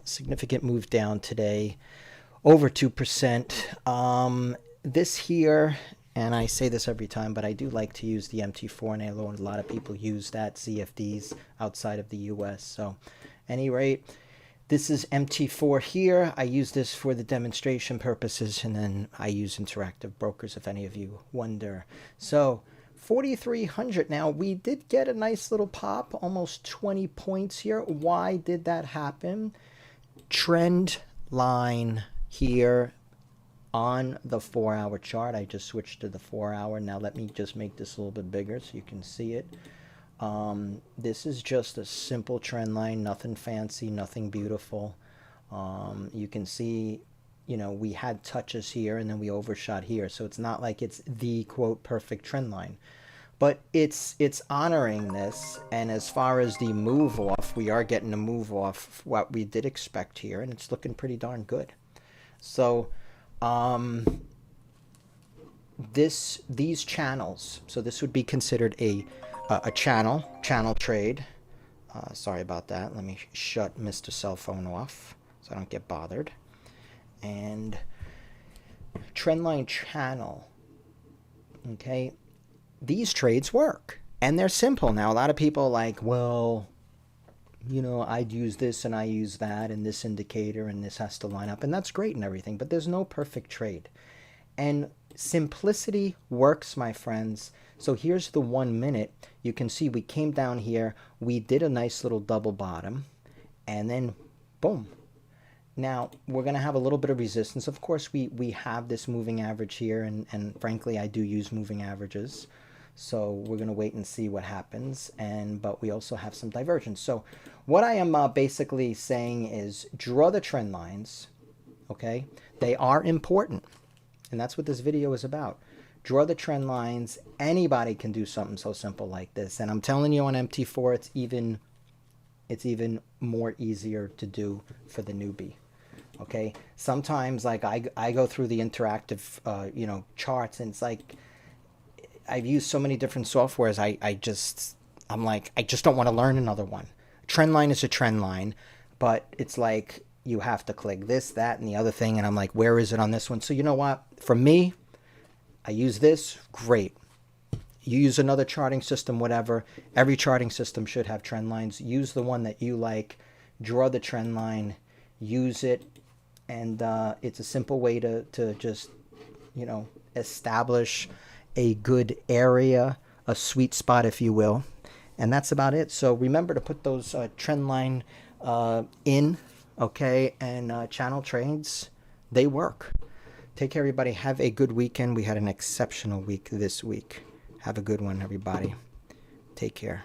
Significant move down today, over 2%. This here, and I say this every time, but I do like to use the MT4, and I know a lot of people use that CFDs outside of the US. So, any rate, this is MT4 here. I use this for the demonstration purposes, and then I use Interactive Brokers if any of you wonder. So 4,300 now. We did get a nice little pop, almost 20 points here. Why did that happen? Trend line here on the 4-hour chart. I just switched to the 4-hour. Now let me just make this a little bit bigger so you can see it. This is just a simple trend line, nothing fancy, nothing beautiful. You can see, you know, we had touches here and then we overshot here. So it's not like it's the quote perfect trend line, but it's honoring this. And as far as the move off, we are getting a move off what we did expect here, and it's looking pretty darn good. So, these channels, so this would be considered a channel trade. Sorry about that. Let me shut Mr. Cell Phone off so I don't get bothered. And trendline channel. Okay, these trades work and they're simple. Now a lot of people are like, well, you know, I'd use this and I use that and this indicator and this has to line up, and that's great and everything, but there's no perfect trade. And simplicity works, my friends. So here's the 1 minute. You can see we came down here, we did a nice little double bottom, and then boom. Now we're going to have a little bit of resistance. Of course, we have this moving average here, and frankly, I do use moving averages. So we're going to wait and see what happens. But we also have some divergence. So what I am basically saying is draw the trend lines. Okay, they are important. And that's what this video is about. Draw the trend lines. Anybody can do something so simple like this. And I'm telling you, on MT4, it's even more easier to do for the newbie. Okay. Sometimes, like I go through the interactive, you know, charts, and it's like I've used so many different softwares. I'm like, I just don't want to learn another one. Trend line is a trend line, but it's like you have to click this, that, and the other thing. And I'm like, where is it on this one? So you know what? For me, I use this. Great. You use another charting system, whatever. Every charting system should have trend lines. Use the one that you like. Draw the trend line. Use it. And it's a simple way to just, you know, establish a good area, a sweet spot, if you will. And that's about it. So remember to put those trend line in, okay? And channel trades, they work. Take care, everybody. Have a good weekend. We had an exceptional week this week. Have a good one, everybody. Take care.